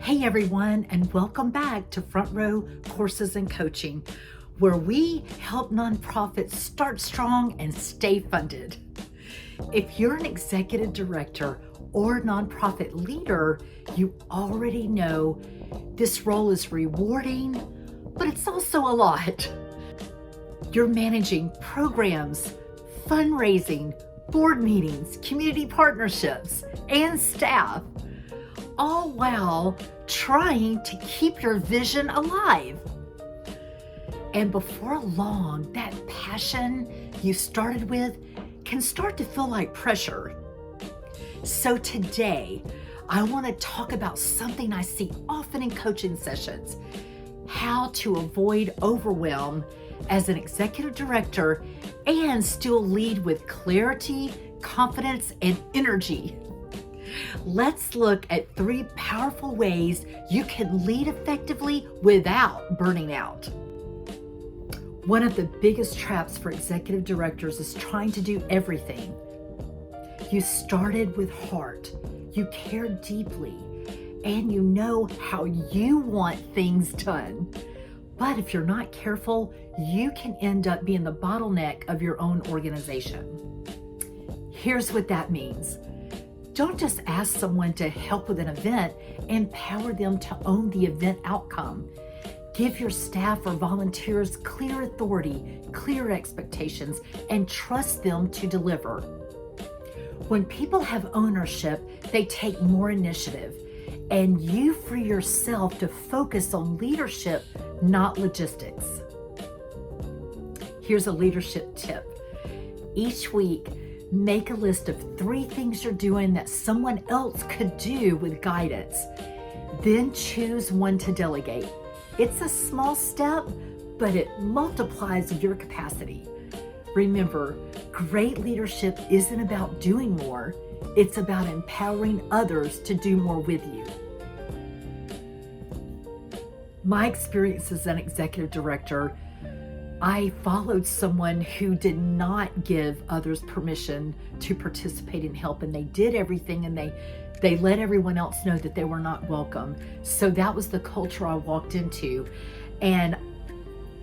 Hey everyone, and welcome back to Front Row Courses and Coaching, where we help nonprofits start strong and stay funded. If you're an executive director or nonprofit leader, you already know this role is rewarding, but it's also a lot. You're managing programs, fundraising, board meetings, community partnerships, and staff, all while trying to keep your vision alive. And before long, that passion you started with can start to feel like pressure. So today, I want to talk about something I see often in coaching sessions: how to avoid overwhelm as an executive director and still lead with clarity, confidence, and energy. Let's look at 3 powerful ways you can lead effectively without burning out. One of the biggest traps for executive directors is trying to do everything. You started with heart, you care deeply, and you know how you want things done. But if you're not careful, you can end up being the bottleneck of your own organization. Here's what that means. Don't just ask someone to help with an event, empower them to own the event outcome. Give your staff or volunteers clear authority, clear expectations, and trust them to deliver. When people have ownership, they take more initiative, and you free yourself to focus on leadership, not logistics. Here's a leadership tip. Each week, make a list of 3 things you're doing that someone else could do with guidance. Then choose one to delegate. It's a small step, but it multiplies your capacity. Remember, great leadership isn't about doing more. It's about empowering others to do more with you. My experience as an executive director, I followed someone who did not give others permission to participate and help, and they did everything, and they let everyone else know that they were not welcome. So that was the culture I walked into, and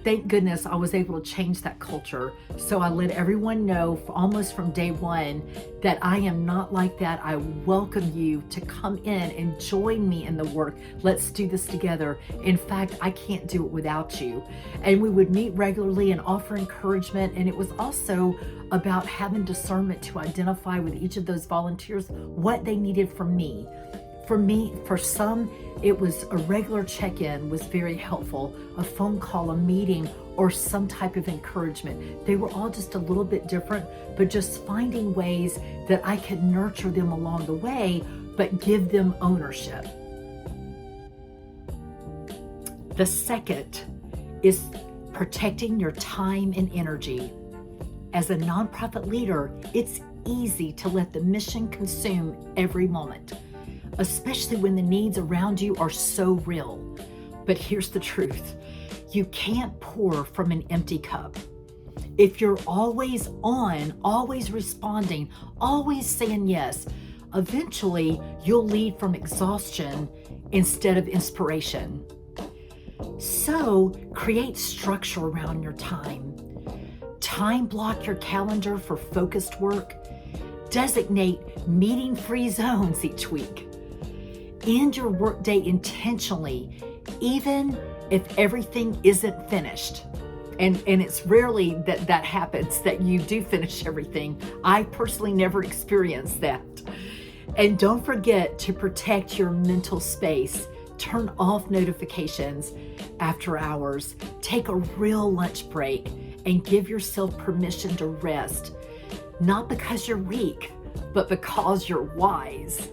thank goodness I was able to change that culture. So I let everyone know almost from day one that I am not like that. I welcome you to come in and join me in the work. Let's do this together. In fact, I can't do it without you. And we would meet regularly and offer encouragement. And it was also about having discernment to identify with each of those volunteers what they needed from me. For some, it was a regular check-in was very helpful, a phone call, a meeting, or some type of encouragement. They were all just a little bit different, but just finding ways that I could nurture them along the way, but give them ownership. The second is protecting your time and energy. As a nonprofit leader, it's easy to let the mission consume every moment, especially when the needs around you are so real. But here's the truth. You can't pour from an empty cup. If you're always on, always responding, always saying yes, eventually you'll lead from exhaustion instead of inspiration. So create structure around your time. Time block your calendar for focused work. Designate meeting-free zones each week. End your workday intentionally, even if everything isn't finished. And it's rarely that happens, that you do finish everything. I personally never experienced that. And don't forget to protect your mental space. Turn off notifications after hours. Take a real lunch break and give yourself permission to rest. Not because you're weak, but because you're wise.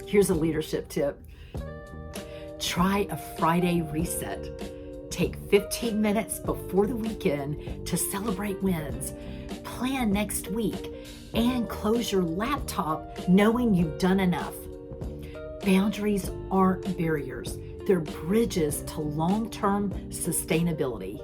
Here's a leadership tip. Try a Friday reset. Take 15 minutes before the weekend to celebrate wins. Plan next week and close your laptop knowing you've done enough. Boundaries aren't barriers. They're bridges to long-term sustainability.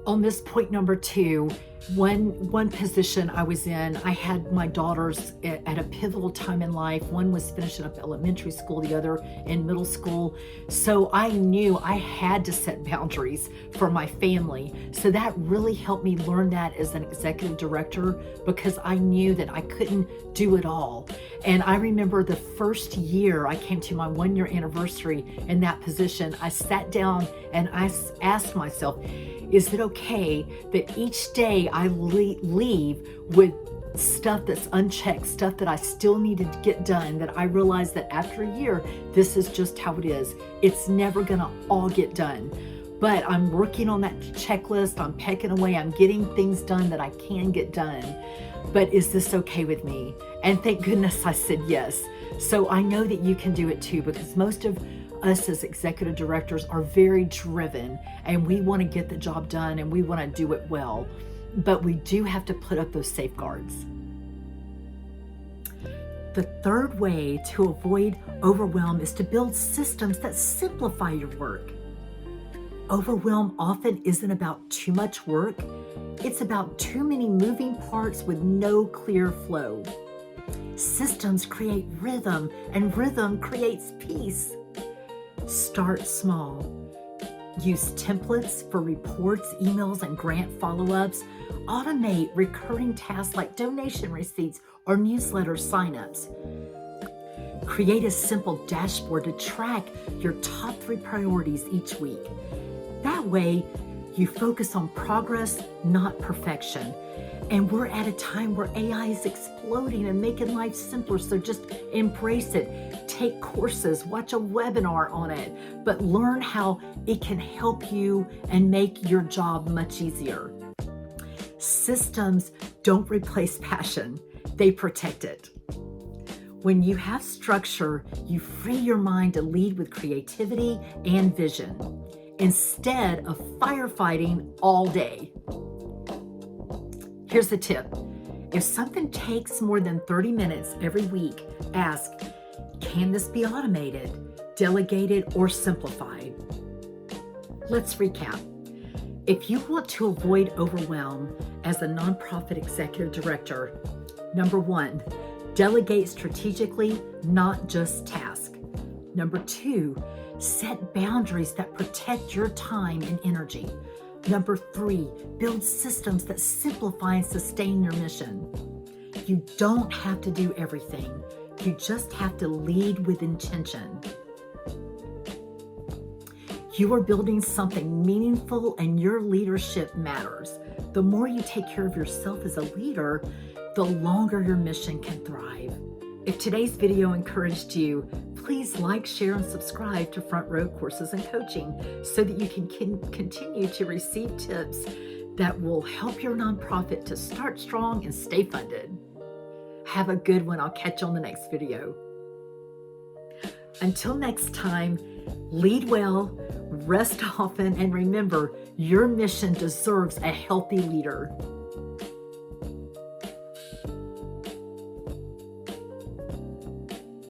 On this point number 2, One position I was in, I had my daughters at a pivotal time in life. One was finishing up elementary school, the other in middle school. So I knew I had to set boundaries for my family. So that really helped me learn that as an executive director, because I knew that I couldn't do it all. And I remember the first year I came to my 1-year anniversary in that position, I sat down and I asked myself, is it okay that each day I leave with stuff that's unchecked, stuff that I still needed to get done, that I realized that after a year, this is just how it is. It's never gonna all get done. But I'm working on that checklist, I'm pecking away, I'm getting things done that I can get done. But is this okay with me? And thank goodness I said yes. So I know that you can do it too, because most of us as executive directors are very driven and we want to get the job done and we want to do it well, but we do have to put up those safeguards. The third way to avoid overwhelm is to build systems that simplify your work. Overwhelm often isn't about too much work. It's about too many moving parts with no clear flow. Systems create rhythm, and rhythm creates peace. Start small. Use templates for reports, emails, and grant follow-ups. Automate recurring tasks like donation receipts or newsletter signups. Create a simple dashboard to track your top 3 priorities each week. That way, you focus on progress, not perfection. And we're at a time where AI is exploding and making life simpler, so just embrace it. Take courses, watch a webinar on it, but learn how it can help you and make your job much easier. Systems don't replace passion, they protect it. When you have structure, you free your mind to lead with creativity and vision, instead of firefighting all day. Here's the tip. If something takes more than 30 minutes every week, ask, can this be automated, delegated, or simplified? Let's recap. If you want to avoid overwhelm as a nonprofit executive director, number 1, delegate strategically, not just task. Number 2, set boundaries that protect your time and energy. Number 3, build systems that simplify and sustain your mission. You don't have to do everything. You just have to lead with intention. You are building something meaningful and your leadership matters. The more you take care of yourself as a leader, the longer your mission can thrive. If today's video encouraged you, please like, share, and subscribe to Front Row Courses and Coaching so that you can continue to receive tips that will help your nonprofit to start strong and stay funded. Have a good one. I'll catch you on the next video. Until next time, lead well, rest often, and remember, your mission deserves a healthy leader.